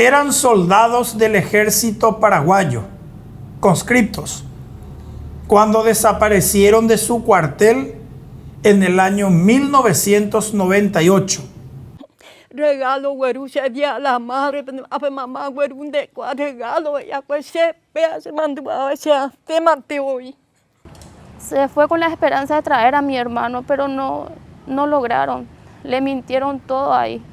Eran soldados del ejército paraguayo, conscriptos, cuando desaparecieron de su cuartel en el año 1998. Regalo guarucha día a la madre, a mamá guarunde regalo ya pues se mandó a te maté hoy. Se fue con la esperanza de traer a mi hermano, pero no lograron. Le mintieron todo ahí.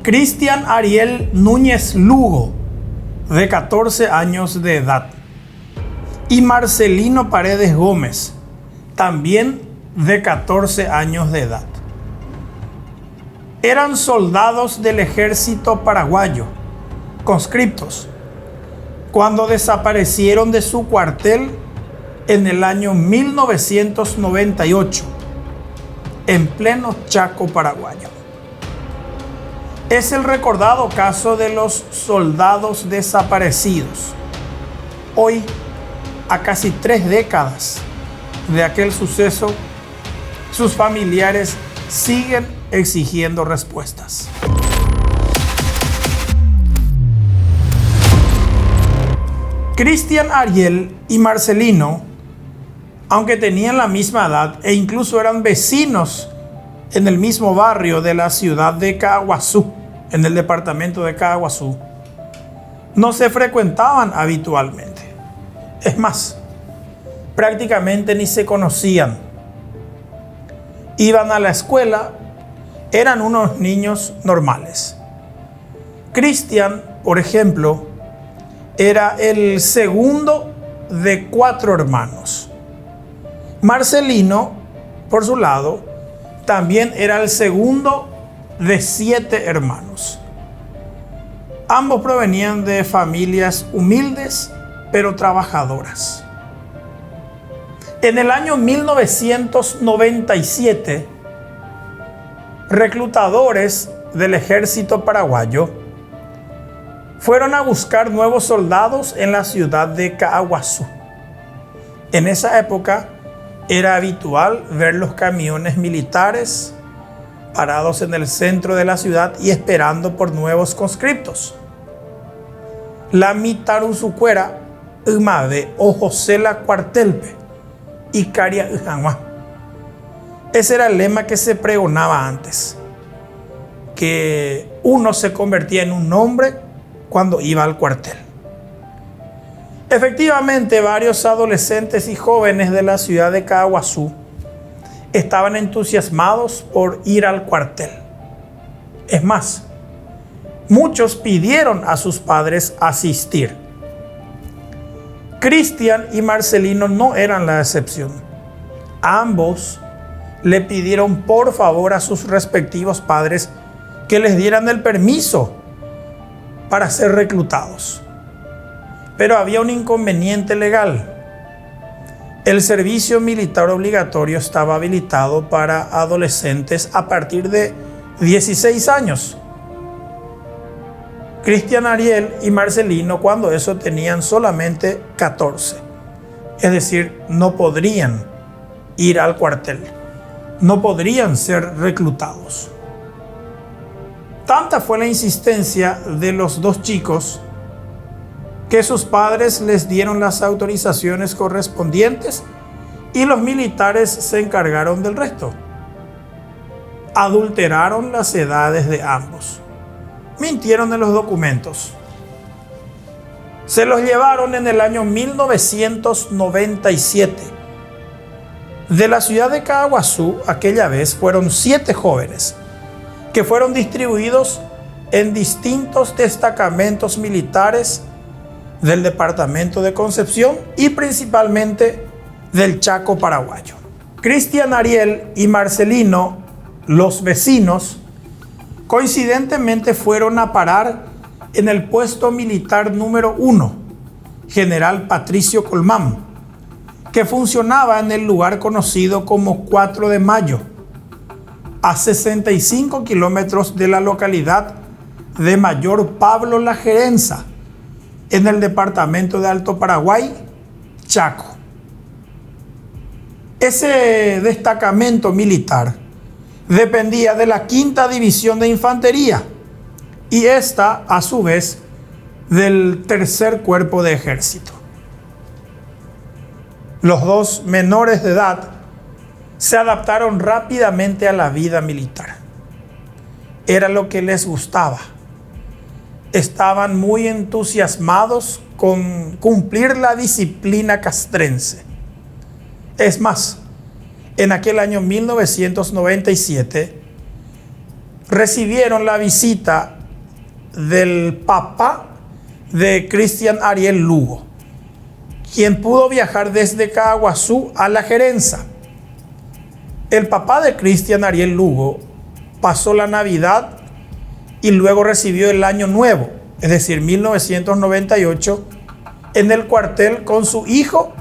Cristian Ariel Núñez Lugo, de 14 años de edad, y Marcelino Paredes Gómez, también de 14 años de edad. Eran soldados del ejército paraguayo, conscriptos, cuando desaparecieron de su cuartel en el año 1998, en pleno Chaco paraguayo. Es el recordado caso de los soldados desaparecidos. Hoy, a casi 3 décadas de aquel suceso, sus familiares siguen exigiendo respuestas. Cristian Ariel y Marcelino, aunque tenían la misma edad e incluso eran vecinos en el mismo barrio de la ciudad de Caaguazú, en el departamento de Caaguazú, no se frecuentaban habitualmente. Es más, prácticamente ni se conocían. Iban a la escuela, eran unos niños normales. Cristian, por ejemplo, era el segundo de 4 hermanos. Marcelino, por su lado, también era el segundo de 7 hermanos. Ambos provenían de familias humildes, pero trabajadoras. En el año 1997, reclutadores del ejército paraguayo fueron a buscar nuevos soldados en la ciudad de Caaguazú. En esa época era habitual ver los camiones militares parados en el centro de la ciudad y esperando por nuevos conscriptos. La mitaruzucuera Umade o Josela Cuartelpe y Caria Ujanua. Ese era el lema que se pregonaba antes, que uno se convertía en un hombre cuando iba al cuartel. Efectivamente, varios adolescentes y jóvenes de la ciudad de Caaguazú estaban entusiasmados por ir al cuartel. Es más, muchos pidieron a sus padres asistir. Cristian y Marcelino no eran la excepción. Ambos le pidieron por favor a sus respectivos padres que les dieran el permiso para ser reclutados. Pero había un inconveniente legal. El servicio militar obligatorio estaba habilitado para adolescentes a partir de 16 años. Cristian Ariel y Marcelino, cuando eso, tenían solamente 14. Es decir, no podrían ir al cuartel. No podrían ser reclutados. Tanta fue la insistencia de los 2 chicos que sus padres les dieron las autorizaciones correspondientes y los militares se encargaron del resto. Adulteraron las edades de ambos. Mintieron en los documentos. Se los llevaron en el año 1997. De la ciudad de Caaguazú, aquella vez, fueron 7 jóvenes que fueron distribuidos en distintos destacamentos militares del departamento de Concepción y principalmente del Chaco paraguayo. Cristian Ariel y Marcelino, los vecinos, coincidentemente fueron a parar en el puesto militar número 1, General Patricio Colmán, que funcionaba en el lugar conocido como 4 de Mayo, a 65 kilómetros de la localidad de Mayor Pablo La Gerenza, en el departamento de Alto Paraguay, Chaco. Ese destacamento militar dependía de la 5ª División de Infantería y esta, a su vez, del 3er Cuerpo de Ejército. Los dos menores de edad se adaptaron rápidamente a la vida militar. Era lo que les gustaba. Estaban muy entusiasmados con cumplir la disciplina castrense. Es más, en aquel año 1997 recibieron la visita del papá de Cristian Ariel Lugo, quien pudo viajar desde Caaguazú a La Gerenza. El papá de Cristian Ariel Lugo pasó la Navidad y luego recibió el Año Nuevo, es decir, 1998, en el cuartel con su hijo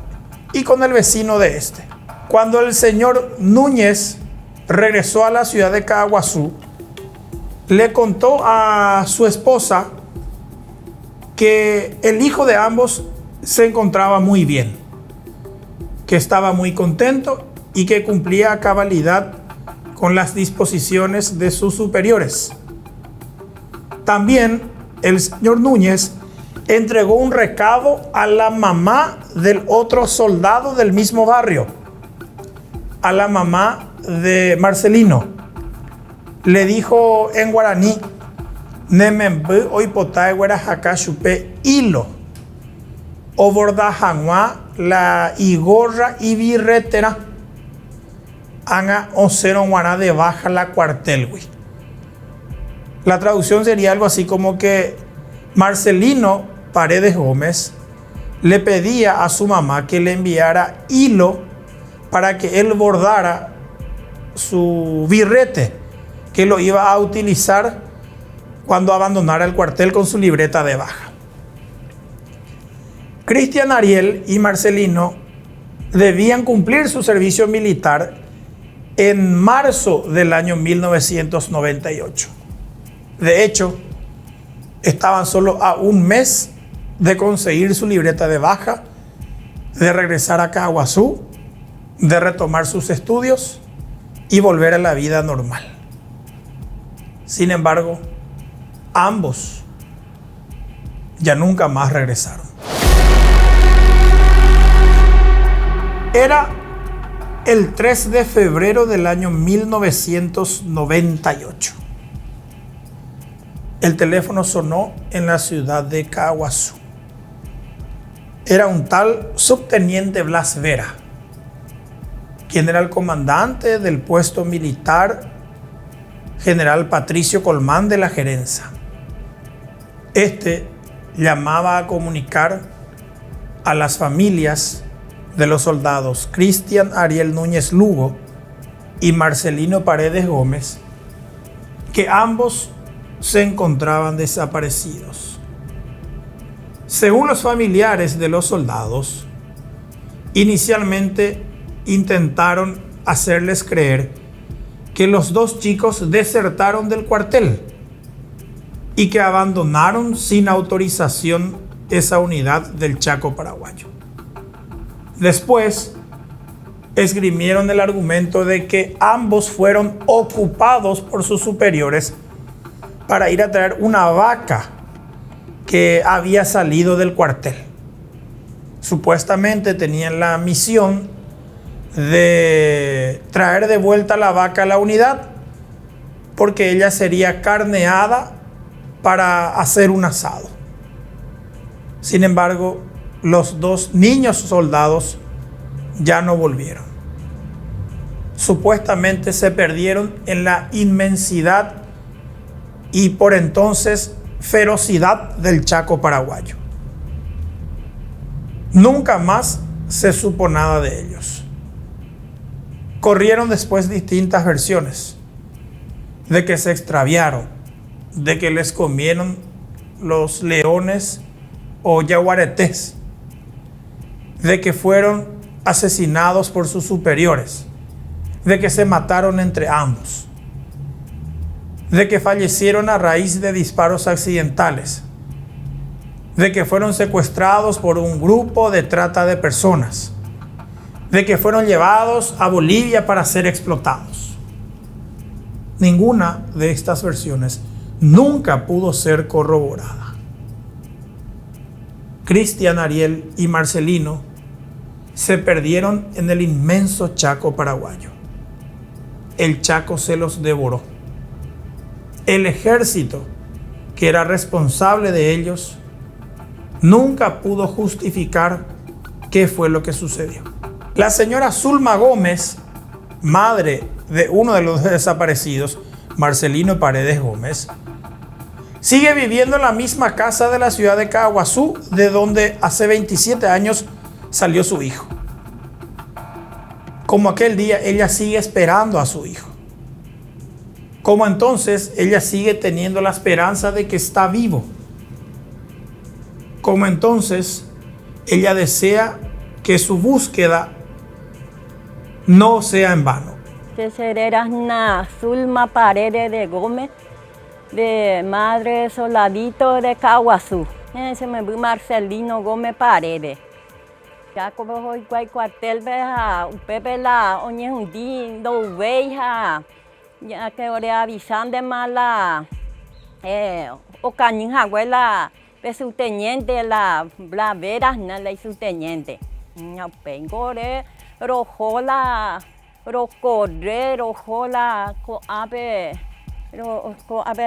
y con el vecino de este. Cuando el señor Núñez regresó a la ciudad de Caaguazú, le contó a su esposa que el hijo de ambos se encontraba muy bien, que estaba muy contento y que cumplía a cabalidad con las disposiciones de sus superiores. También el señor Núñez entregó un recado a la mamá del otro soldado del mismo barrio, a la mamá de Marcelino. Le dijo en guaraní: Nemembu oipotae guarajaca chupe hilo, o bordajangua la igorra y birretera, anga ocero guaná de baja la cuartelgui. La traducción sería algo así como que Marcelino Paredes Gómez le pedía a su mamá que le enviara hilo para que él bordara su birrete, que lo iba a utilizar cuando abandonara el cuartel con su libreta de baja. Cristian Ariel y Marcelino debían cumplir su servicio militar en marzo del año 1998. De hecho, estaban solo a un mes de conseguir su libreta de baja, de regresar a Caaguazú, de retomar sus estudios y volver a la vida normal. Sin embargo, ambos ya nunca más regresaron. Era el 3 de febrero del año 1998. El teléfono sonó en la ciudad de Caaguazú. Era un tal subteniente Blas Vera, quien era el comandante del puesto militar General Patricio Colmán de La Gerenza. Este llamaba a comunicar a las familias de los soldados Cristian Ariel Núñez Lugo y Marcelino Paredes Gómez que ambos se encontraban desaparecidos. Según los familiares de los soldados, inicialmente intentaron hacerles creer que los dos chicos desertaron del cuartel y que abandonaron sin autorización esa unidad del Chaco paraguayo. Después, esgrimieron el argumento de que ambos fueron ocupados por sus superiores para ir a traer una vaca que había salido del cuartel. Supuestamente tenían la misión de traer de vuelta la vaca a la unidad porque ella sería carneada para hacer un asado. Sin embargo, los dos niños soldados ya no volvieron. Supuestamente se perdieron en la inmensidad y por entonces ferocidad del Chaco paraguayo. Nunca más se supo nada de ellos. Corrieron después distintas versiones de que se extraviaron, de que les comieron los leones o yaguaretés, de que fueron asesinados por sus superiores, de que se mataron entre ambos, de que fallecieron a raíz de disparos accidentales, de que fueron secuestrados por un grupo de trata de personas, de que fueron llevados a Bolivia para ser explotados. Ninguna de estas versiones nunca pudo ser corroborada. Cristian, Ariel y Marcelino se perdieron en el inmenso Chaco paraguayo. El Chaco se los devoró. El ejército que era responsable de ellos nunca pudo justificar qué fue lo que sucedió. La señora Zulma Gómez, madre de uno de los desaparecidos, Marcelino Paredes Gómez, sigue viviendo en la misma casa de la ciudad de Caaguazú, de donde hace 27 años salió su hijo. Como aquel día, ella sigue esperando a su hijo. Como entonces, ella sigue teniendo la esperanza de que está vivo. Como entonces, ella desea que su búsqueda no sea en vano. Será Zulma Paredes de Gómez, de madre Soldadito de Caaguazú. Se me vi Marcelino Gómez Paredes. Ya como hoy cuartel veja, Pepe la oñe un día do veja, ya que ore avisan de mala, o cañín abuela de su teniente la blavera no le su teniente. No pengore rojola rocorre rojola co ave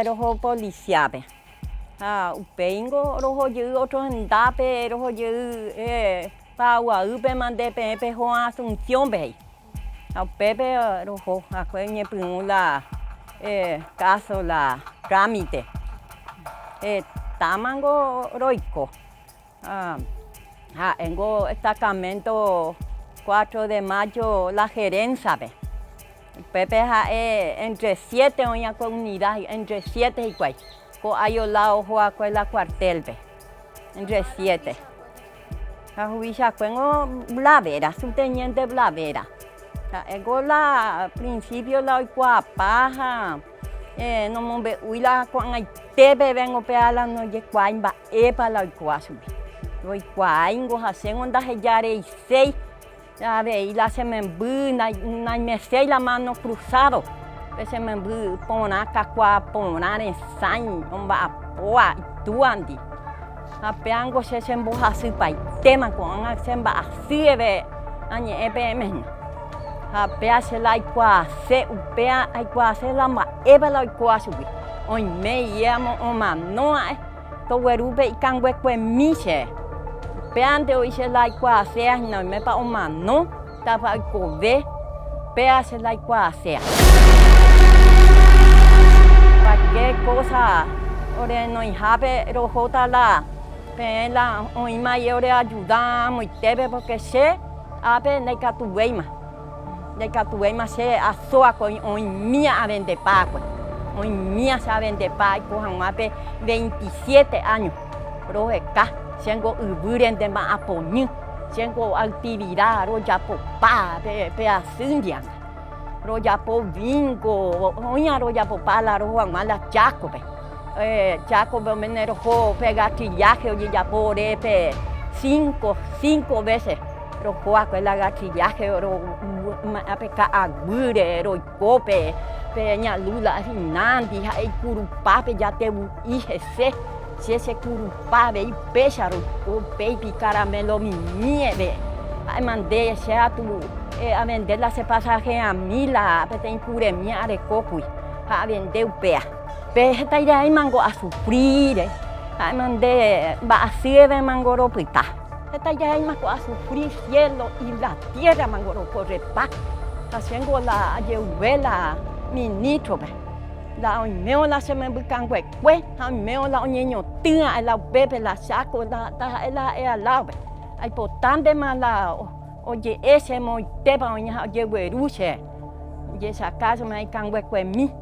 rojo policiabe. Upengo rojo yu otro andape rojo yu Paua upe mande pepe ho Asunción be. Pepe rojo acueñe primula caso la trámite. Tamango roico. Engo destacamento 4 de mayo la gerencia be. Pepe entre 7 oña comunidad entre 7 y 4. Co ayola ojo a la cuartel be. Entre 7. La jubicha cuengo blavera, su teniente blavera. Ego la principio la paja. No me huila con el tebe vengo peala no ye cuaimba epa la cuasubi. Lo cuaingo hacen onda heyare y 6. Ya ve y la se me na me sei la mano cruzado. Se me pona cacua pona en san omba poa tuandi. Apeango se sembuha supai tema con semba asiebe anye EPM. Apea se la ikwa se upea ikwa se la ma eba la ikwa subi. Oi me yamo oma no to werube ikangwe kwe miche. Peante oi se la ikwa se no me pa oma no ta pa ikove pea se la ikwa se. Cualquier cosa ore no ihabe rojota la la hoy mayor ayudamos y tebe porque se abe de catuema se asoa con hoy mía a vender paco hoy mía se a vender paco han abe 27 años rojeca tengo uburen de ma apoño tengo actividad roja po pa pe asundian roja po vingo oña roja po pala roja mala chaco Chaco menero ho pega gatillaje oye ya por 5 veces rojo a la gatillaje ro apeca agure ro cope peña lula rinandi hay curupape ya te IGC si ese curupape y pécharo o baby caramelo mi nieve ay mandé ese a tu a vender la se pasaje a mila pe ten curemia de cocui a vender upea. Pero esta idea mango a sufrir, mandé va a ser mango ropita. Esta idea mango a sufrir cielo y la tierra mango corre pa. Haciendo la ayuela ministro la meo la se me buscan hue, meo la niño tía la bebe la saco la al lado. Hay potente más Oye, ese moitepa, oye, güeruche. Y esa casa me hay cangue mí.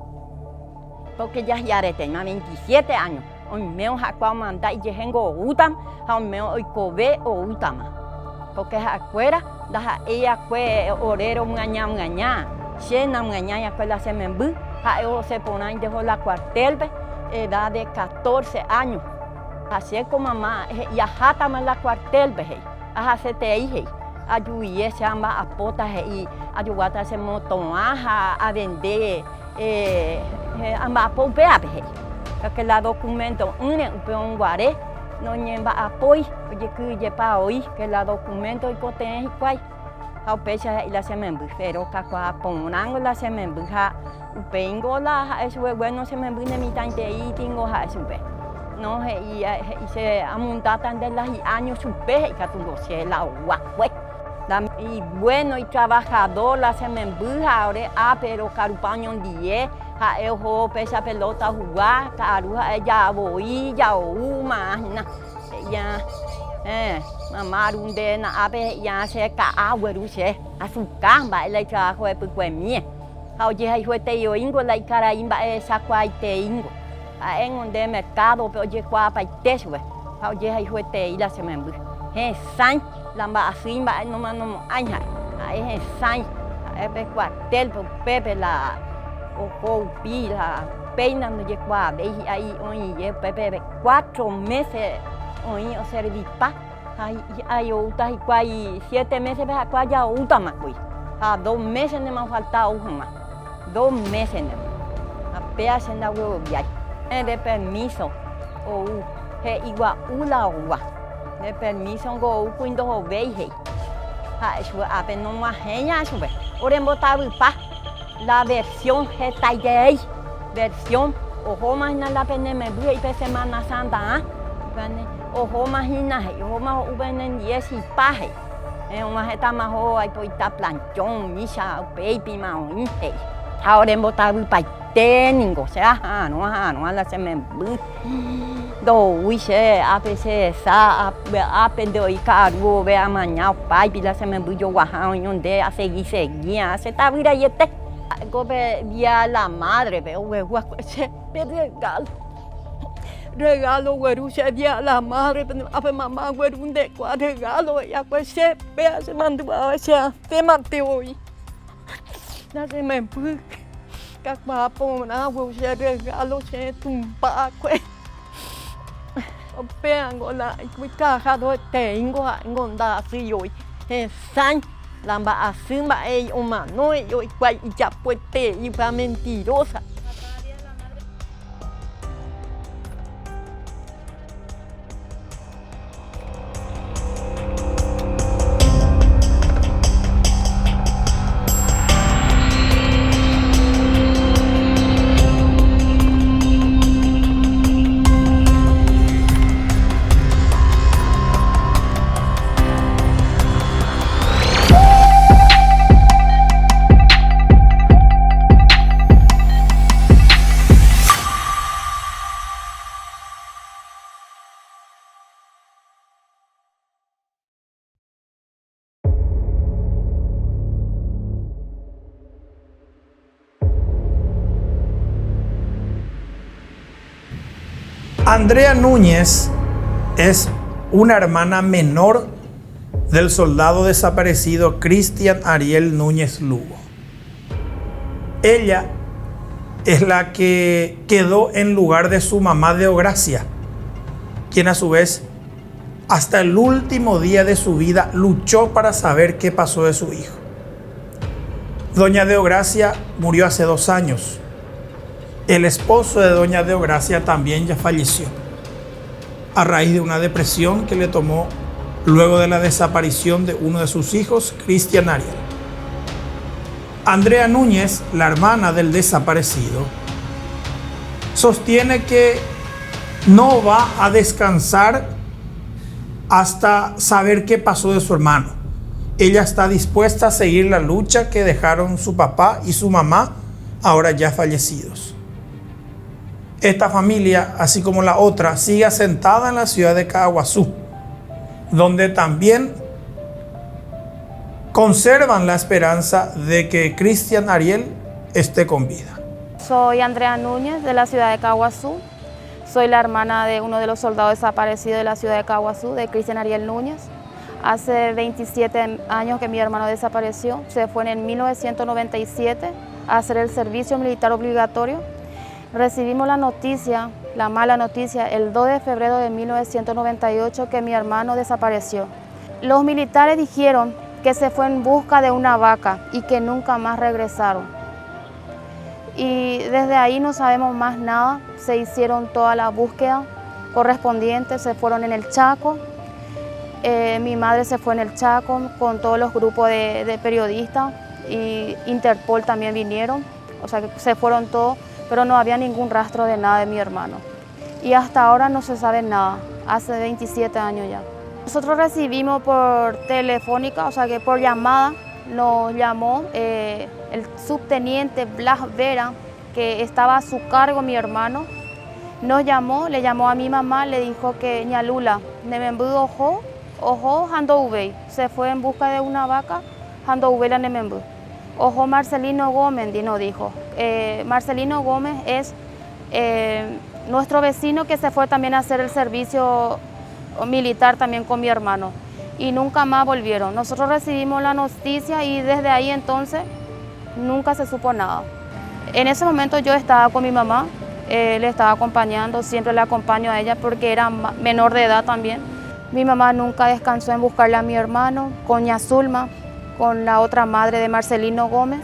Porque ya tengo 27 años. Hoy me han jacado mandar y tengo utam, hoy me hoy cobe o utama. Porque afuera, ella fue orero ngaña. Llena ngaña ya fue la semembu. Se pone dejó la cuartel, edad de 14 años. Así como mamá, ya jata más la cuartel, se te dije. Ayudé se llama a potas y ayudar a hacer motonaja, a vender, a popea, porque la documento un guaré, no lleva apoyo, oye que lleva hoy, que la documento y potencia y cual, a pecha y la semembu, pero cacua ponango la semembu, upengo la, eso es bueno semembu de mi tante y tengo eso no y se amuntatan de las años supe y catulo se la guacue. Y bueno y trabajador la semembuja ahora pero carupaño un día el juego pesa pelota jugar caruja ella voy ya imagina ya mamá un de na ape ya se ca agua ruche azúcar va el trabajo de pues mía oye hay juete yo ingo la caraimba esa cuaite ingo en un de mercado pero oye cuapa y tesue oye hay juete y la semembuja san lamba así va no aña es san es cuartel pepe la o pila peina no llegó ve ahí hoy pepe 4 meses hoy o serví pa hay otra y cuay 7 meses ve cuay ya otra más cuy 2 meses me han faltado más 2 meses apenas en la huevo viaje de permiso o igual una agua de permiso go cuando veis eso apenas no más genial sube ahora en botar pa la versión que versión ojo más en la pena me voy a Semana Santa ojo más en ojo más en 10 y paje más está más hoy pues está planchón misa baby más ahora en botar pa técnico sea no a la se me do wiche apc sa apende hoy cargo ve a mañana pai la se me yo guajao donde a seguir se está vida y este gobe via la madre veo ese regalo güeruche via la madre a mamá güerunde cuál regalo ya pues vea se mandó a ese tema de hoy no se me các bà po na wo se regalo se tumba pues pe ngola kuita ha do tengo ngonda si hoy san lamba asumba uma no yo igual y ya puete y va mentirosa. Andrea Núñez es una hermana menor del soldado desaparecido Cristian Ariel Núñez Lugo. Ella es la que quedó en lugar de su mamá Deogracia, quien a su vez hasta el último día de su vida luchó para saber qué pasó de su hijo. Doña Deogracia murió hace 2 años. El esposo de doña Deogracia también ya falleció a raíz de una depresión que le tomó luego de la desaparición de uno de sus hijos, Cristian Ariel. Andrea Núñez, la hermana del desaparecido, sostiene que no va a descansar hasta saber qué pasó de su hermano. Ella está dispuesta a seguir la lucha que dejaron su papá y su mamá, ahora ya fallecidos. Esta familia, así como la otra, sigue asentada en la ciudad de Caaguazú, donde también conservan la esperanza de que Cristian Ariel esté con vida. Soy Andrea Núñez, de la ciudad de Caaguazú. Soy la hermana de uno de los soldados desaparecidos de la ciudad de Caaguazú, de Cristian Ariel Núñez. Hace 27 años que mi hermano desapareció. Se fue en 1997 a hacer el servicio militar obligatorio. Recibimos la noticia, la mala noticia, el 2 de febrero de 1998 que mi hermano desapareció. Los militares dijeron que se fue en busca de una vaca y que nunca más regresaron. Y desde ahí no sabemos más nada. Se hicieron toda la búsqueda correspondiente, se fueron en el Chaco. Mi madre se fue en el Chaco con todos los grupos de periodistas y Interpol también vinieron, o sea que se fueron todos, pero no había ningún rastro de nada de mi hermano. Y hasta ahora no se sabe nada, hace 27 años ya. Nosotros recibimos por telefónica, o sea que por llamada, nos llamó el subteniente Blas Vera, que estaba a su cargo mi hermano. Nos llamó, le llamó a mi mamá, le dijo que Ñalula, Nemembú ojo Handoubey, se fue en busca de una vaca, Handoubey la Nemembú. Ojo Marcelino Gómez, nos dijo. Marcelino Gómez es nuestro vecino que se fue también a hacer el servicio militar también con mi hermano. Y nunca más volvieron. Nosotros recibimos la noticia y desde ahí entonces nunca se supo nada. En ese momento yo estaba con mi mamá, le estaba acompañando, siempre le acompaño a ella porque era menor de edad también. Mi mamá nunca descansó en buscarle a mi hermano, con Ñazulma, con la otra madre de Marcelino Gómez.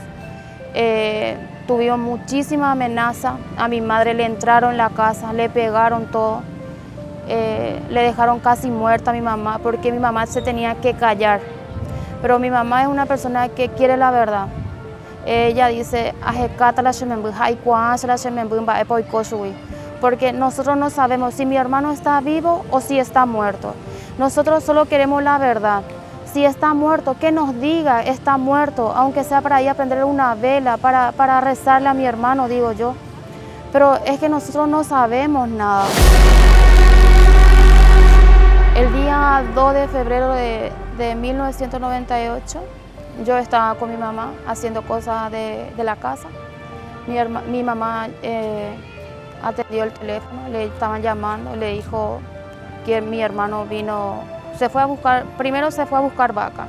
Tuvimos muchísima amenaza, a mi madre le entraron en la casa, le pegaron todo. Le dejaron casi muerta a mi mamá porque mi mamá se tenía que callar. Pero mi mamá es una persona que quiere la verdad. Ella dice, porque nosotros no sabemos si mi hermano está vivo o si está muerto. Nosotros solo queremos la verdad. Si está muerto, que nos diga, está muerto, aunque sea para ir a prender una vela, para rezarle a mi hermano, digo yo. Pero es que nosotros no sabemos nada. El día 2 de febrero de 1998, yo estaba con mi mamá haciendo cosas de la casa. Mi mamá atendió el teléfono, le estaban llamando, le dijo que mi hermano vino, primero se fue a buscar vaca.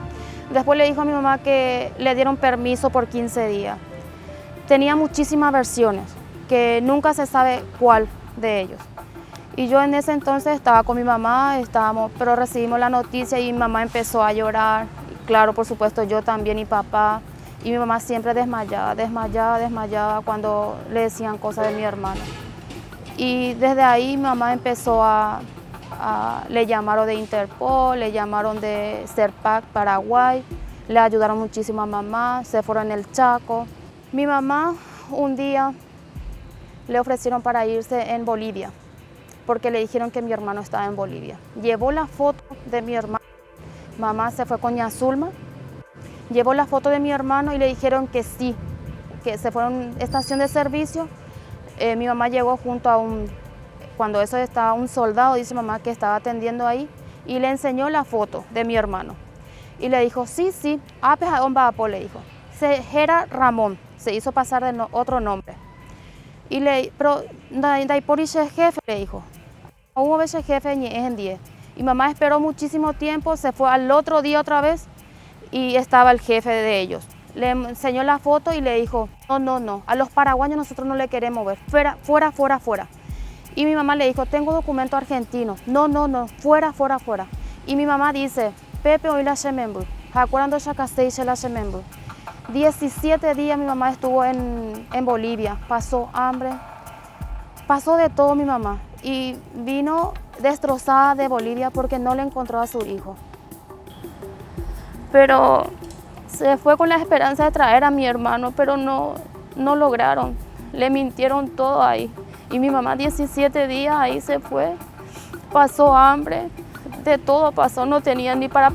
Después le dijo a mi mamá que le dieron permiso por 15 días. Tenía muchísimas versiones, que nunca se sabe cuál de ellos. Y yo en ese entonces estaba con mi mamá, pero recibimos la noticia y mi mamá empezó a llorar. Y claro, por supuesto, yo también y papá. Y mi mamá siempre desmayaba cuando le decían cosas de mi hermano. Y desde ahí mi mamá empezó le llamaron de Interpol, le llamaron de Serpac Paraguay, le ayudaron muchísimo a mamá, se fueron en el Chaco. Mi mamá un día le ofrecieron para irse en Bolivia, porque le dijeron que mi hermano estaba en Bolivia. Llevó la foto de mi hermano, mamá se fue con Ñazulma, llevó la foto de mi hermano y le dijeron que sí, que se fueron a estación de servicio. Mi mamá llegó junto a cuando eso estaba un soldado, dice mamá, que estaba atendiendo ahí, y le enseñó la foto de mi hermano. Y le dijo, sí, apes a homba apo, le dijo. Era Ramón, se hizo pasar de otro nombre. Y pero dai por ese jefe, le dijo. Hubo ese jefe en 10. Y mamá esperó muchísimo tiempo, se fue al otro día otra vez y estaba el jefe de ellos. Le enseñó la foto y le dijo, no, a los paraguayos nosotros no le queremos ver, fuera. Y mi mamá le dijo, tengo documento argentino, no, fuera. Y mi mamá dice, Pepe, hoy la semembru, ¿acuerdan ya casé y la semembru? 17 días mi mamá estuvo en Bolivia, pasó hambre, pasó de todo mi mamá y vino destrozada de Bolivia porque no le encontró a su hijo. Pero se fue con la esperanza de traer a mi hermano, pero no lograron, le mintieron todo ahí. Y mi mamá 17 días ahí se fue, pasó hambre, de todo pasó, no tenía ni para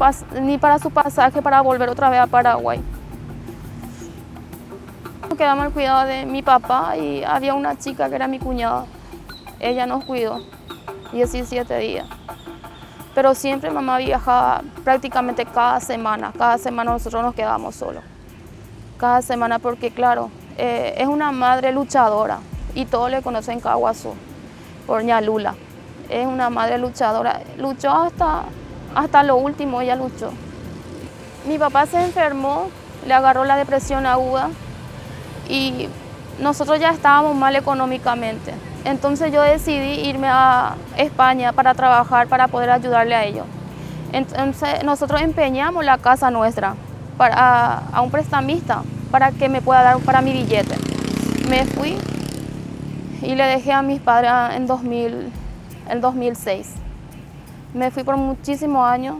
su pasaje para volver otra vez a Paraguay. Quedamos al cuidado de mi papá y había una chica que era mi cuñada. Ella nos cuidó 17 días. pero siempre mamá viajaba prácticamente cada semana nosotros nos quedábamos solos. Cada semana porque claro, es una madre luchadora y todos le conocen Caguazú por Ña Lula. Es una madre luchadora, luchó hasta lo último, ella luchó. Mi papá se enfermó, le agarró la depresión aguda y nosotros ya estábamos mal económicamente. Entonces yo decidí irme a España para trabajar, para poder ayudarle a ellos. Entonces nosotros empeñamos la casa nuestra a un prestamista para que me pueda dar para mi billete. Me fui y le dejé a mis padres en 2006. Me fui por muchísimos años.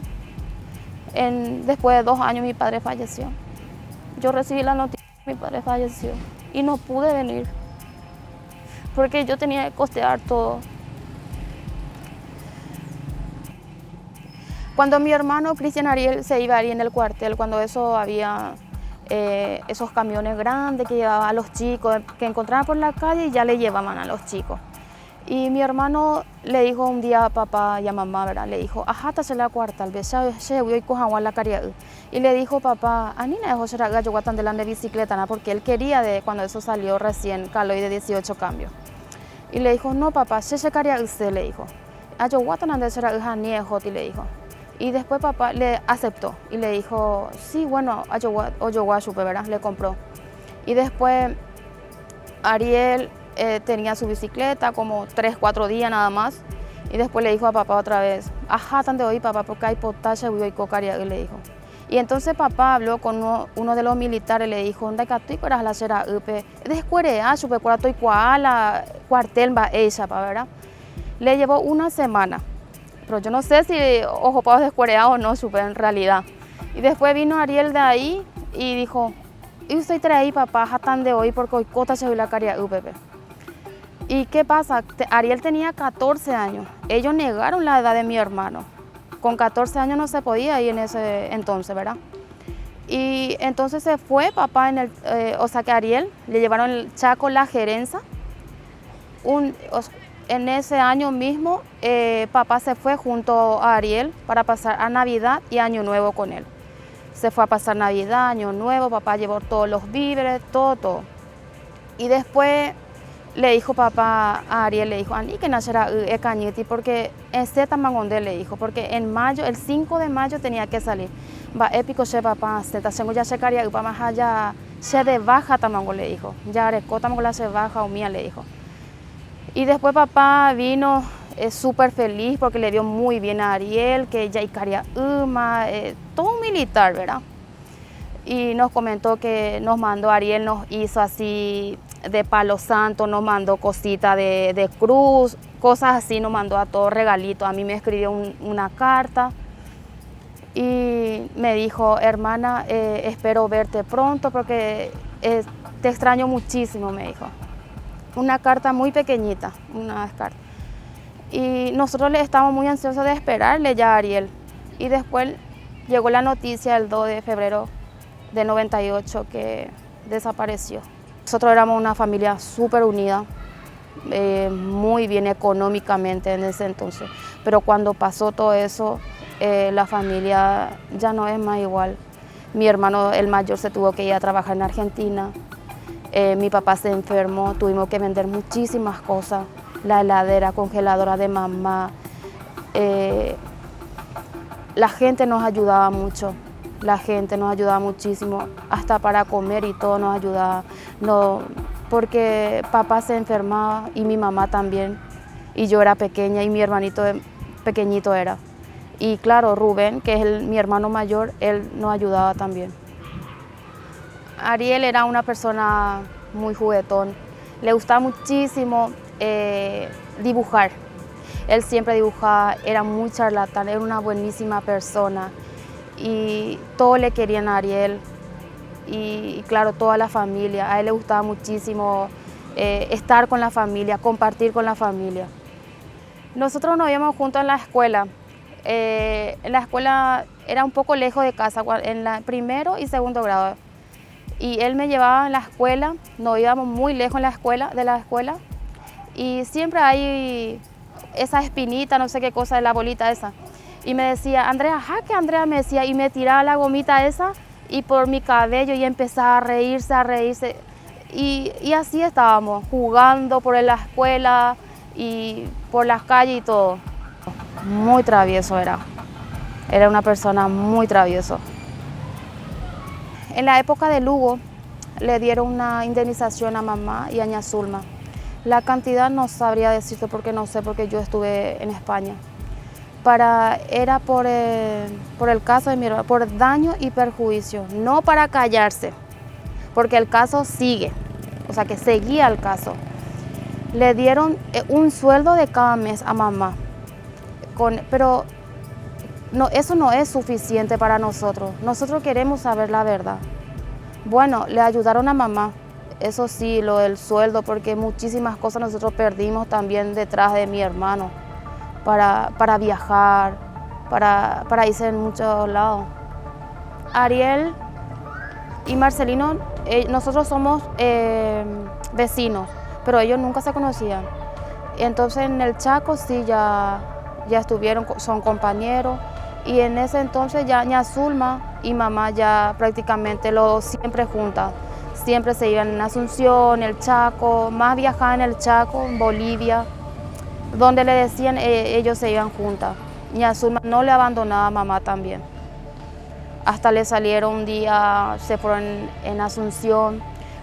Después de 2 años mi padre falleció. Yo recibí la noticia que mi padre falleció y no pude venir porque yo tenía que costear todo. Cuando mi hermano Cristian Ariel se iba ahí en el cuartel, cuando eso había esos camiones grandes que llevaban a los chicos, que encontraban por la calle y ya le llevaban a los chicos. Y mi hermano le dijo un día a papá y a mamá, ¿verdad? Le dijo, ajá, se la cuartal, y le dijo papá, a Nina dejó ser gallo guatán de bicicleta, porque él quería cuando eso salió recién, Caloi de 18 cambios. Y le dijo, no papá, se caría usted, le dijo. Ayo guatán de ser y le dijo. Y después papá le aceptó y le dijo, sí, bueno, ¿verdad? Le compró. Y después Ariel tenía su bicicleta como 3-4 días nada más. Y después le dijo a papá otra vez, ajá, tan de hoy papá, porque hay potasio y cocaria, y le dijo. Y entonces papá habló con uno de los militares, le dijo, ¿dónde que tú eras la cera upe? Descuere, supe cuando estoy la cuartel va ella, ¿verdad? Le llevó una semana. Pero yo no sé si ojo para descuareado o no, supe en realidad. Y después vino Ariel de ahí y dijo, y usted trae ahí papá, jatan de hoy porque hoy cota se la caria UPP. ¿Y qué pasa? Ariel tenía 14 años. Ellos negaron la edad de mi hermano. Con 14 años no se podía ir en ese entonces, ¿verdad? Y entonces se fue papá o sea que Ariel le llevaron el Chaco la gerencia. En ese año mismo, papá se fue junto a Ariel para pasar a Navidad y Año Nuevo con él. Se fue a pasar Navidad, Año Nuevo, papá llevó todos los víveres, todo. Y después le dijo papá a Ariel, le dijo, Ani que nacerá cañiti, porque ese tamangonde le dijo, porque en mayo, el 5 de mayo tenía que salir. Va épico se papá, se tengo ya se caría, papá más allá, se de baja tamango le dijo, ya recota tamango se baja o mía le dijo. Y después papá vino súper feliz porque le dio muy bien a Ariel, que ya icaría todo militar, ¿verdad? Y nos comentó que nos mandó Ariel, nos hizo así de palo santo, nos mandó cositas de cruz, cosas así, nos mandó a todos regalitos. A mí me escribió una carta y me dijo, hermana, espero verte pronto porque te extraño muchísimo, me dijo. Una carta muy pequeñita, una carta. Y nosotros le estábamos muy ansiosos de esperarle ya a Ariel. Y después llegó la noticia el 2 de febrero de 98 que desapareció. Nosotros éramos una familia súper unida, muy bien económicamente en ese entonces. Pero cuando pasó todo eso, la familia ya no es más igual. Mi hermano, el mayor, se tuvo que ir a trabajar en Argentina. Mi papá se enfermó, tuvimos que vender muchísimas cosas, la heladera, congeladora de mamá. La gente nos ayudaba mucho, la gente nos ayudaba muchísimo, hasta para comer y todo nos ayudaba. No, porque papá se enfermaba y mi mamá también, y yo era pequeña y mi hermanito pequeñito era. Y claro, Rubén, que es mi hermano mayor, él nos ayudaba también. Ariel era una persona muy juguetón, le gustaba muchísimo dibujar. Él siempre dibujaba, era muy charlatán, era una buenísima persona y todos le querían a Ariel y claro, toda la familia. A él le gustaba muchísimo estar con la familia, compartir con la familia. Nosotros nos íbamos juntos en la escuela. En la escuela era un poco lejos de casa, en primero y segundo grado. Y él me llevaba en la escuela, nos íbamos muy lejos de la escuela. Y siempre hay esa espinita, no sé qué cosa de la bolita esa. Y me decía, Andrea, jaque, Andrea, me decía, y me tiraba la gomita esa y por mi cabello y empezaba a reírse, a reírse. Y así estábamos, jugando por la escuela y por las calles y todo. Muy travieso era. Era una persona muy travieso. En la época de Lugo le dieron una indemnización a mamá y a ña Zulma. La cantidad no sabría decirte porque no sé, porque yo estuve en España. Era por el caso de mi hermano, por daño y perjuicio, no para callarse, porque el caso sigue, o sea que seguía el caso. Le dieron un sueldo de cada mes a mamá, pero no, eso no es suficiente para nosotros. Nosotros queremos saber la verdad. Bueno, le ayudaron a mamá, eso sí, lo del sueldo, porque muchísimas cosas nosotros perdimos también detrás de mi hermano, para viajar, para irse en muchos lados. Ariel y Marcelino, nosotros somos vecinos, pero ellos nunca se conocían. Entonces en el Chaco sí ya estuvieron, son compañeros. Y en ese entonces ya ña Zulma y mamá ya prácticamente siempre juntas. Siempre se iban en Asunción, el Chaco, más viajaban en el Chaco, en Bolivia, donde le decían ellos se iban juntas. Ña Zulma no le abandonaba a mamá también. Hasta le salieron un día, se fueron en Asunción,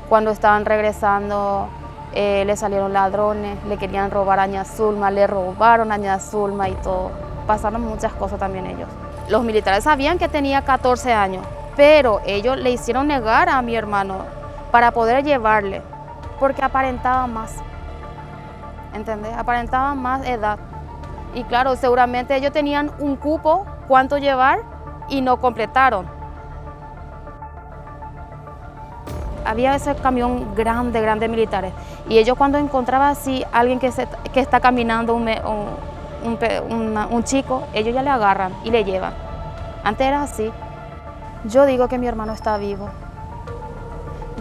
cuando estaban regresando le salieron ladrones, le querían robar a ña Zulma, le robaron a ña Zulma y todo. Pasaron muchas cosas también ellos. Los militares sabían que tenía 14 años, pero ellos le hicieron negar a mi hermano para poder llevarle, porque aparentaba más, ¿entendés? Aparentaba más edad. Y claro, seguramente ellos tenían un cupo, cuánto llevar, y no completaron. Había ese camión grande militares, y ellos cuando encontraban así alguien que está caminando un chico, ellos ya le agarran y le llevan. Antes era así. Yo digo que mi hermano está vivo.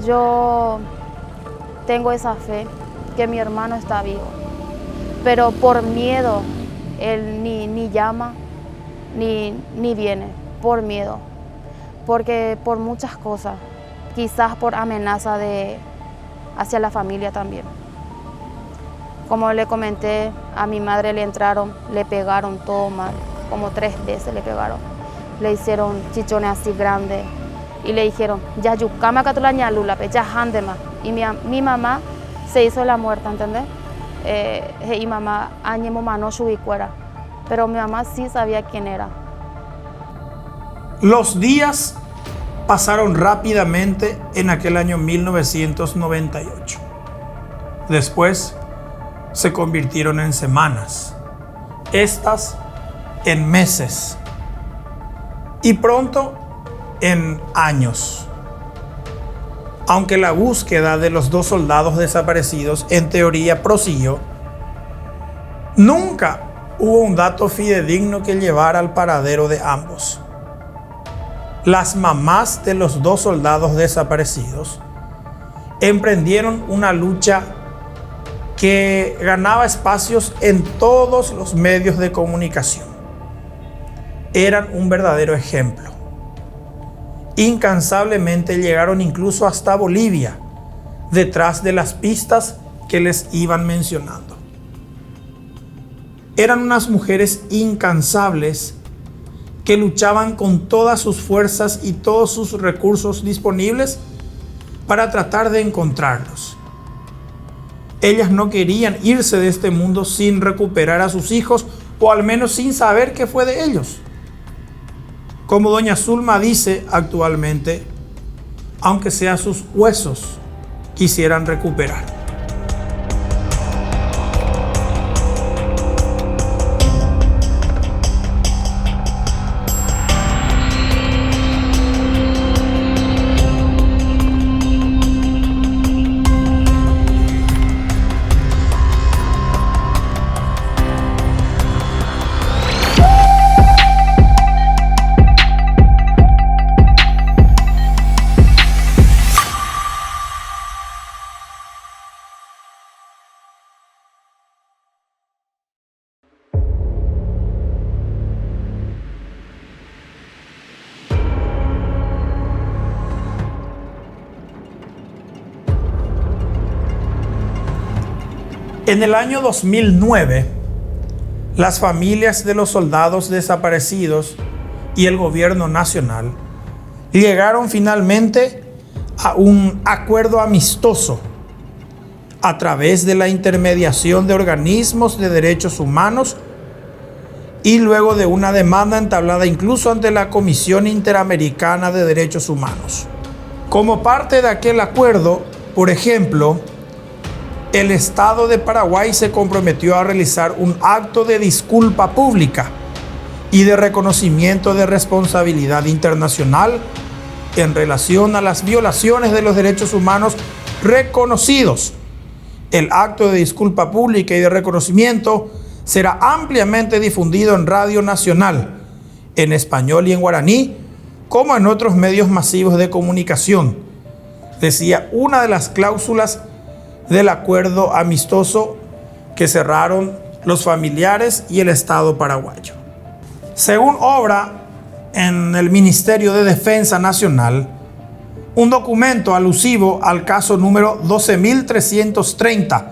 Yo tengo esa fe que mi hermano está vivo. Pero por miedo, él ni llama, ni viene. Por miedo. Porque por muchas cosas. Quizás por amenaza hacia la familia también. Como le comenté, a mi madre le pegaron todo mal, como 3 veces le pegaron. Le hicieron chichones así grandes y le dijeron, ya yucama catulaña lula, ya handema. Y mi mamá se hizo la muerta, ¿entendés? Y mamá añemo mano cuera, pero mi mamá sí sabía quién era. Los días pasaron rápidamente en aquel año 1998. Después se convirtieron en semanas, estas en meses y pronto en años. Aunque la búsqueda de los 2 soldados desaparecidos en teoría prosiguió, nunca hubo un dato fidedigno que llevara al paradero de ambos. Las mamás de los 2 soldados desaparecidos emprendieron una lucha que ganaba espacios en todos los medios de comunicación. Eran un verdadero ejemplo. Incansablemente llegaron incluso hasta Bolivia, detrás de las pistas que les iban mencionando. Eran unas mujeres incansables que luchaban con todas sus fuerzas y todos sus recursos disponibles para tratar de encontrarlos. Ellas no querían irse de este mundo sin recuperar a sus hijos, o al menos sin saber qué fue de ellos. Como doña Zulma dice actualmente, aunque sea sus huesos, quisieran recuperar. En el año 2009, las familias de los soldados desaparecidos y el gobierno nacional llegaron finalmente a un acuerdo amistoso a través de la intermediación de organismos de derechos humanos y luego de una demanda entablada incluso ante la Comisión Interamericana de Derechos Humanos. Como parte de aquel acuerdo, por ejemplo, el Estado de Paraguay se comprometió a realizar un acto de disculpa pública y de reconocimiento de responsabilidad internacional en relación a las violaciones de los derechos humanos reconocidos. El acto de disculpa pública y de reconocimiento será ampliamente difundido en Radio Nacional, en español y en guaraní, como en otros medios masivos de comunicación, decía una de las cláusulas del acuerdo amistoso que cerraron los familiares y el Estado paraguayo. Según obra en el Ministerio de Defensa Nacional, un documento alusivo al caso número 12.330,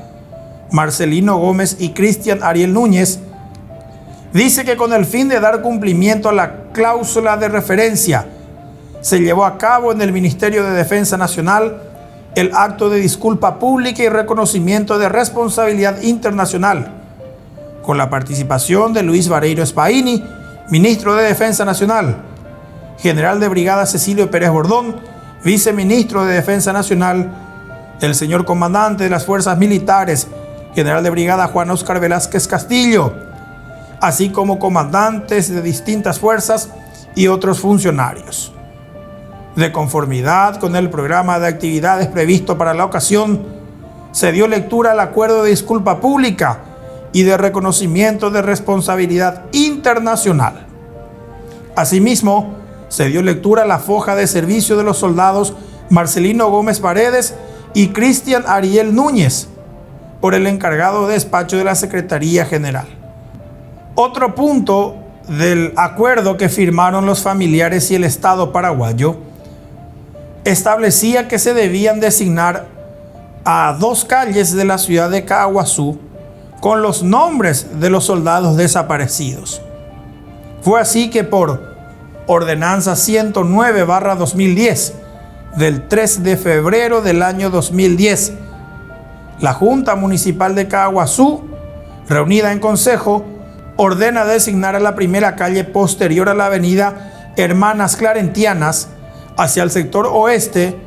Marcelino Gómez y Cristian Ariel Núñez, dice que con el fin de dar cumplimiento a la cláusula de referencia, se llevó a cabo en el Ministerio de Defensa Nacional el acto de disculpa pública y reconocimiento de responsabilidad internacional, con la participación de Luis Vareiro Spaini, ministro de Defensa Nacional, general de brigada Cecilio Pérez Bordón, viceministro de Defensa Nacional, el señor comandante de las fuerzas militares, general de brigada Juan Óscar Velázquez Castillo, así como comandantes de distintas fuerzas y otros funcionarios. De conformidad con el programa de actividades previsto para la ocasión, se dio lectura al acuerdo de disculpa pública y de reconocimiento de responsabilidad internacional. Asimismo, se dio lectura a la foja de servicio de los soldados Marcelino Gómez Paredes y Cristian Ariel Núñez por el encargado de despacho de la Secretaría General. Otro punto del acuerdo que firmaron los familiares y el Estado paraguayo establecía que se debían designar a 2 calles de la ciudad de Caaguazú con los nombres de los soldados desaparecidos. Fue así que por Ordenanza 109/2010 del 3 de febrero del año 2010, la Junta Municipal de Caaguazú, reunida en consejo, ordena designar a la primera calle posterior a la avenida Hermanas Clarentianas hacia el sector oeste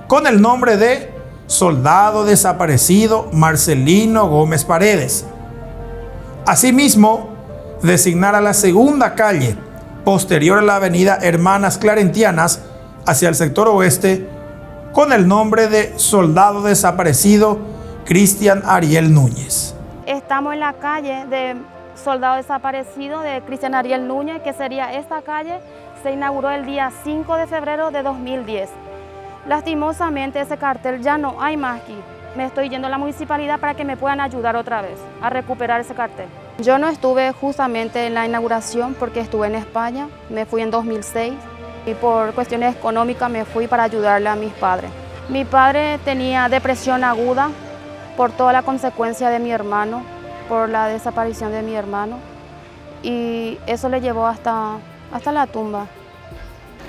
con el nombre de Soldado Desaparecido Marcelino Gómez Paredes. Asimismo, designar a la segunda calle posterior a la avenida Hermanas Clarentianas hacia el sector oeste con el nombre de Soldado Desaparecido Cristian Ariel Núñez. Estamos en la calle de Soldado Desaparecido de Cristian Ariel Núñez, que sería esta calle. Se inauguró el día 5 de febrero de 2010. Lastimosamente ese cartel ya no hay más aquí. Me estoy yendo a la municipalidad para que me puedan ayudar otra vez a recuperar ese cartel. Yo no estuve justamente en la inauguración porque estuve en España, me fui en 2006 y por cuestiones económicas me fui para ayudarle a mis padres. Mi padre tenía depresión aguda por toda la consecuencia de mi hermano, por la desaparición de mi hermano, y eso le llevó hasta la tumba.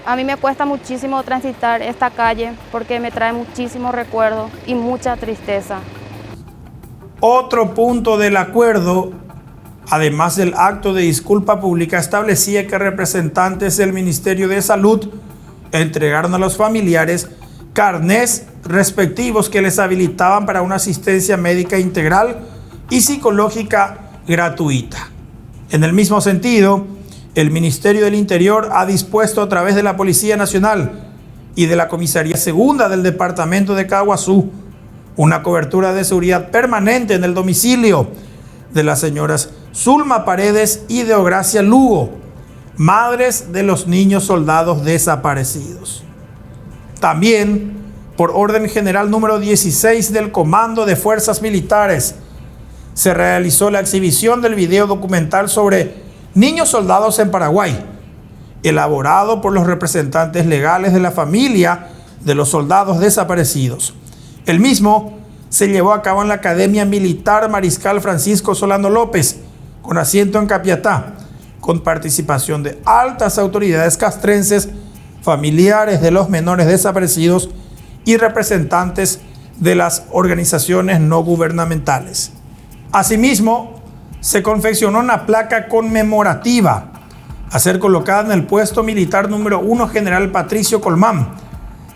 A mí me cuesta muchísimo transitar esta calle porque me trae muchísimos recuerdos y mucha tristeza. Otro punto del acuerdo, además del acto de disculpa pública, establecía que representantes del Ministerio de Salud entregaron a los familiares carnés respectivos que les habilitaban para una asistencia médica integral y psicológica gratuita. En el mismo sentido, el Ministerio del Interior ha dispuesto a través de la Policía Nacional y de la Comisaría Segunda del Departamento de Caaguazú una cobertura de seguridad permanente en el domicilio de las señoras Zulma Paredes y Deogracia Lugo, madres de los niños soldados desaparecidos. También, por orden general número 16 del Comando de Fuerzas Militares, se realizó la exhibición del video documental sobre niños soldados en Paraguay, elaborado por los representantes legales de la familia de los soldados desaparecidos. El mismo se llevó a cabo en la Academia Militar Mariscal Francisco Solano López, con asiento en Capiatá, con participación de altas autoridades castrenses, familiares de los menores desaparecidos y representantes de las organizaciones no gubernamentales. Asimismo, se confeccionó una placa conmemorativa a ser colocada en el puesto militar número 1 General Patricio Colmán,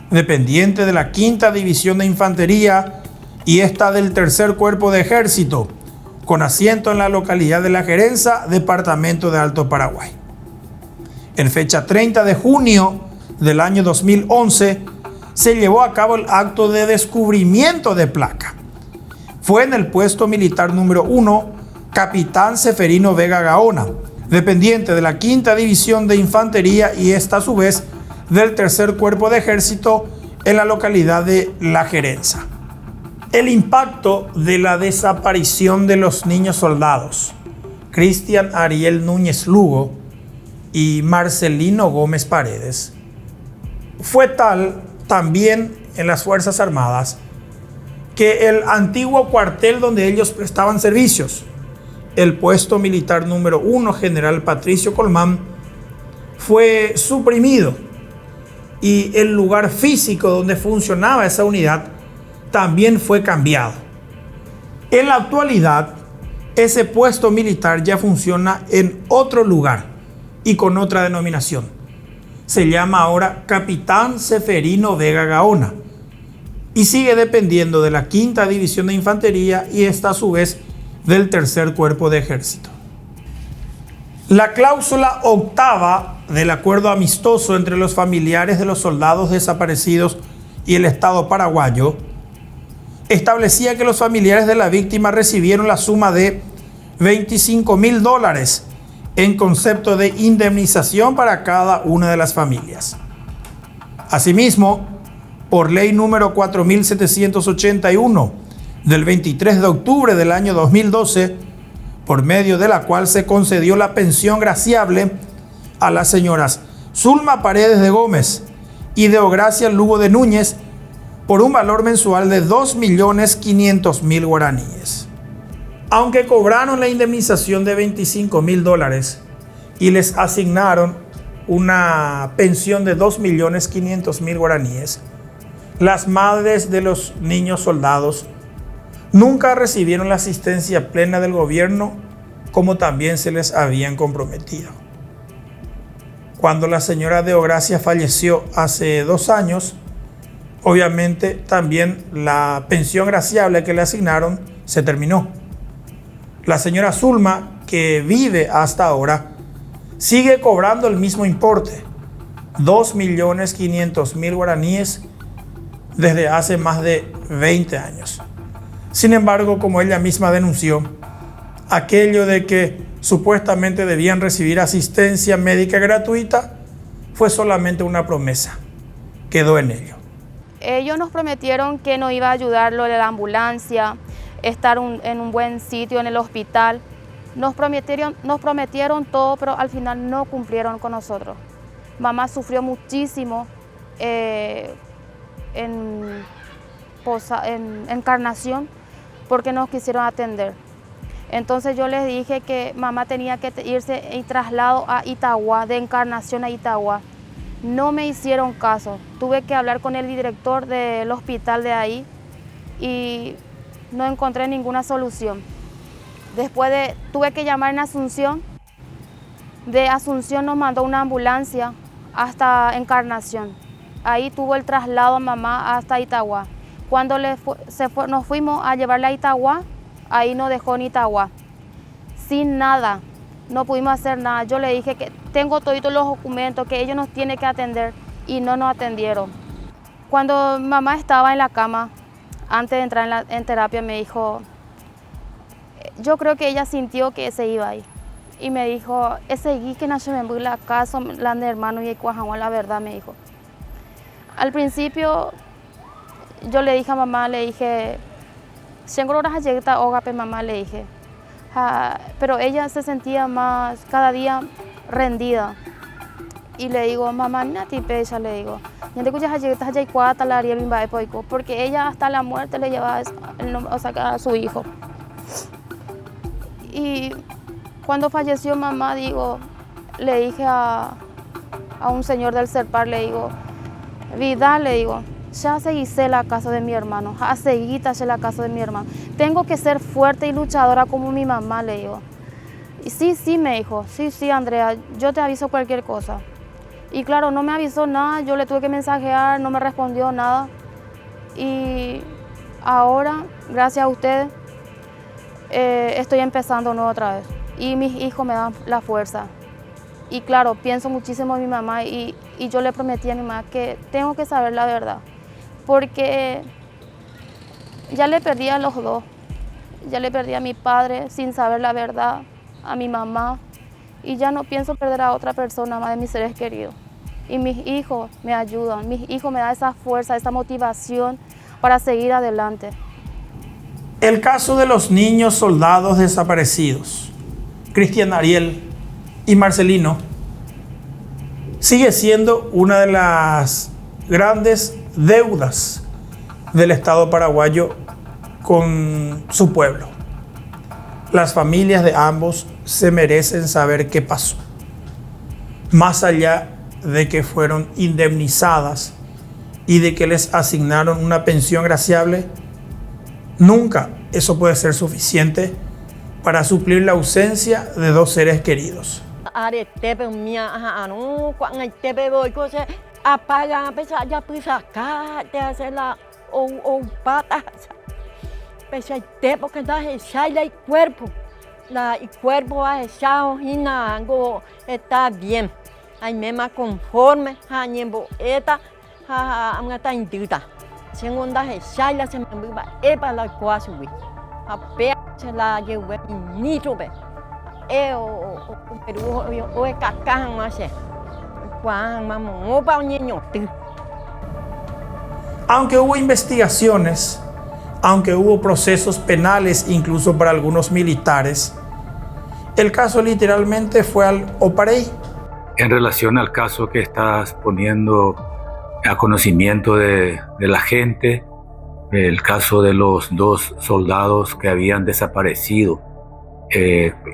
dependiente de la 5ª División de Infantería y esta del 3er Cuerpo de Ejército, con asiento en la localidad de La Gerenza, departamento de Alto Paraguay. En fecha 30 de junio del año 2011, se llevó a cabo el acto de descubrimiento de placa. Fue en el puesto militar número 1, Capitán Seferino Vega Gaona, dependiente de la 5ª División de Infantería y esta a su vez del 3er Cuerpo de Ejército en la localidad de La Gerenza. El impacto de la desaparición de los niños soldados, Cristian Ariel Núñez Lugo y Marcelino Gómez Paredes, fue tal también en las Fuerzas Armadas que el antiguo cuartel donde ellos prestaban servicios, el puesto militar número 1 General Patricio Colmán, fue suprimido y el lugar físico donde funcionaba esa unidad también fue cambiado. En la actualidad, ese puesto militar ya funciona en otro lugar y con otra denominación. Se llama ahora Capitán Seferino Vega Gaona y sigue dependiendo de la 5ª División de Infantería y esta a su vez del 3er Cuerpo de Ejército. La cláusula 8ª del acuerdo amistoso entre los familiares de los soldados desaparecidos y el Estado paraguayo establecía que los familiares de la víctima recibieron la suma de $25.000 en concepto de indemnización para cada una de las familias. Asimismo, por ley número 4781 del 23 de octubre del año 2012, por medio de la cual se concedió la pensión graciable a las señoras Zulma Paredes de Gómez y Deogracia Lugo de Núñez por un valor mensual de 2.500.000 guaraníes. Aunque cobraron la indemnización de $25.000 y les asignaron una pensión de 2.500.000 guaraníes, las madres de los niños soldados nunca recibieron la asistencia plena del gobierno como también se les habían comprometido. Cuando la señora Deogracia falleció hace 2 años, obviamente también la pensión graciable que le asignaron se terminó. La señora Zulma, que vive hasta ahora, sigue cobrando el mismo importe, 2.500.000 guaraníes, desde hace más de 20 años. Sin embargo, como ella misma denunció, aquello de que supuestamente debían recibir asistencia médica gratuita fue solamente una promesa, quedó en ello. Ellos nos prometieron que nos iba a ayudar lo de la ambulancia, estar en un buen sitio en el hospital. Nos prometieron todo, pero al final no cumplieron con nosotros. Mamá sufrió muchísimo en Encarnación porque nos quisieron atender. Entonces yo les dije que mamá tenía que irse y traslado a Itagua, de Encarnación a Itagua. No me hicieron caso. Tuve que hablar con el director del hospital de ahí y no encontré ninguna solución. Tuve que llamar en Asunción. De Asunción nos mandó una ambulancia hasta Encarnación. Ahí tuvo el traslado a mamá hasta Itagua. Cuando nos fuimos a llevarla a Itagua, ahí nos dejó en Itagua, sin nada. No pudimos hacer nada. Yo le dije que tengo todos los documentos, que ellos nos tienen que atender y no nos atendieron. Cuando mamá estaba en la cama, antes de entrar en terapia, me dijo, yo creo que ella sintió que se iba ahí. Y me dijo, ese guí que nació en la casa, la de hermano y cuajagua, la verdad, me dijo. Al principio, yo le dije a mamá, le dije, mamá, le dije. Pero ella se sentía más, cada día rendida. Y le digo, mamá, Nati Pecha, le digo, porque ella hasta la muerte le llevaba a su hijo. Y cuando falleció mamá, le dije a un señor del Serpar, le digo, Vidal, le digo, ya seguiste la casa de mi hermano, ya seguiste la casa de mi hermano. Tengo que ser fuerte y luchadora como mi mamá, le digo. Y sí, me dijo, sí, Andrea, yo te aviso cualquier cosa. Y claro, no me avisó nada, yo le tuve que mensajear, no me respondió nada. Y ahora, gracias a ustedes, estoy empezando nuevo otra vez. Y mis hijos me dan la fuerza. Y claro, pienso muchísimo en mi mamá y yo le prometí a mi mamá que tengo que saber la verdad. Porque ya le perdí a los dos. Ya le perdí a mi padre sin saber la verdad, a mi mamá. Y ya no pienso perder a otra persona más de mis seres queridos. Y mis hijos me ayudan, mis hijos me dan esa fuerza, esa motivación para seguir adelante. El caso de los niños soldados desaparecidos, Cristian Ariel y Marcelino, sigue siendo una de las grandes deudas del Estado paraguayo con su pueblo. Las familias de ambos se merecen saber qué pasó. Más allá de que fueron indemnizadas y de que les asignaron una pensión graciable, nunca eso puede ser suficiente para suplir la ausencia de dos seres queridos. El cuerpo está bien. Ay, me más conforme, segunda shaila se me va la cuasui. A pe se la llevé ministro be. O cacan más. Cuán mamón pa niño. Aunque hubo investigaciones, aunque hubo procesos penales incluso para algunos militares, el caso literalmente fue al Oparey. En relación al caso que estás poniendo a conocimiento de la gente, el caso de los dos soldados que habían desaparecido,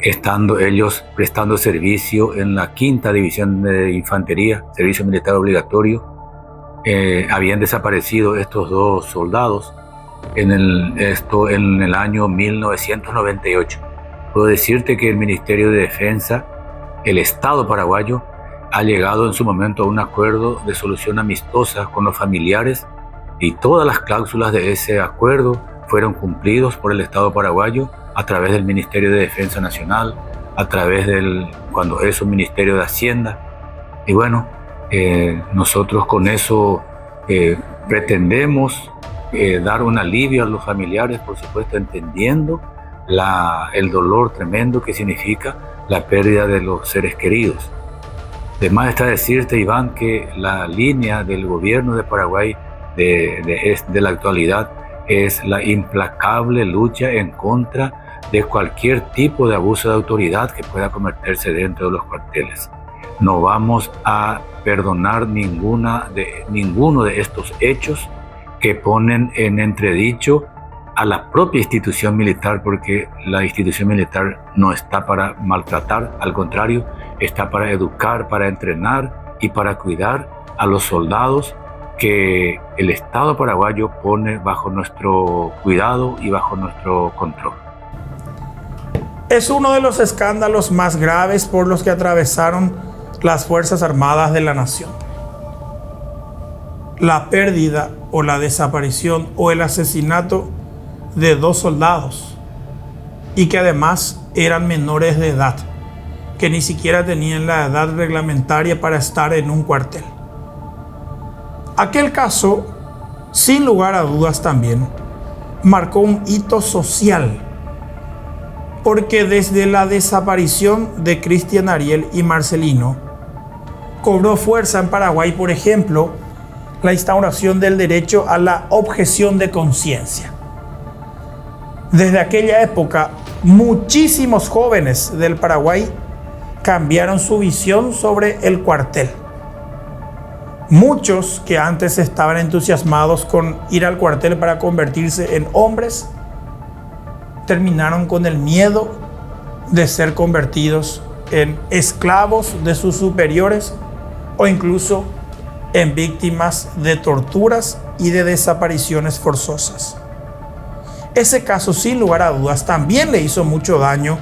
estando ellos prestando servicio en la 5ª División de Infantería, servicio militar obligatorio, habían desaparecido estos dos soldados en el año 1998. Puedo decirte que el Ministerio de Defensa, el Estado paraguayo, ha llegado en su momento a un acuerdo de solución amistosa con los familiares y todas las cláusulas de ese acuerdo fueron cumplidos por el Estado paraguayo a través del Ministerio de Defensa Nacional, a través cuando es un Ministerio de Hacienda. Y bueno, nosotros con eso pretendemos dar un alivio a los familiares, por supuesto, entendiendo el dolor tremendo que significa la pérdida de los seres queridos. Además está decirte, Iván, que la línea del gobierno de Paraguay de la actualidad es la implacable lucha en contra de cualquier tipo de abuso de autoridad que pueda cometerse dentro de los cuarteles. No vamos a perdonar ninguno de estos hechos que ponen en entredicho a la propia institución militar, porque la institución militar no está para maltratar, al contrario, está para educar, para entrenar y para cuidar a los soldados que el Estado paraguayo pone bajo nuestro cuidado y bajo nuestro control. Es uno de los escándalos más graves por los que atravesaron las Fuerzas Armadas de la nación. La pérdida o la desaparición o el asesinato de dos soldados, y que además eran menores de edad, que ni siquiera tenían la edad reglamentaria para estar en un cuartel. Aquel caso, sin lugar a dudas también, marcó un hito social, porque desde la desaparición de Cristian Ariel y Marcelino, cobró fuerza en Paraguay, por ejemplo, la instauración del derecho a la objeción de conciencia. Desde aquella época, muchísimos jóvenes del Paraguay cambiaron su visión sobre el cuartel. Muchos que antes estaban entusiasmados con ir al cuartel para convertirse en hombres, terminaron con el miedo de ser convertidos en esclavos de sus superiores o incluso en víctimas de torturas y de desapariciones forzosas. Ese caso, sin lugar a dudas, también le hizo mucho daño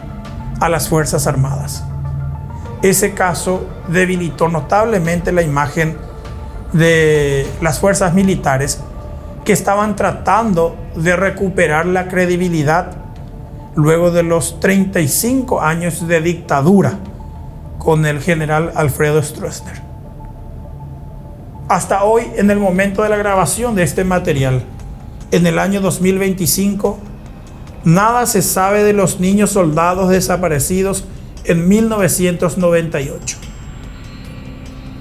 a las Fuerzas Armadas. Ese caso debilitó notablemente la imagen de las fuerzas militares, que estaban tratando de recuperar la credibilidad luego de los 35 años de dictadura con el general Alfredo Stroessner. Hasta hoy, en el momento de la grabación de este material, en el año 2025, nada se sabe de los niños soldados desaparecidos en 1998.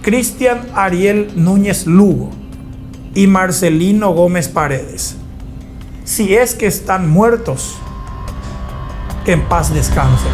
Cristian Ariel Núñez Lugo y Marcelino Gómez Paredes, si es que están muertos, en paz descansen.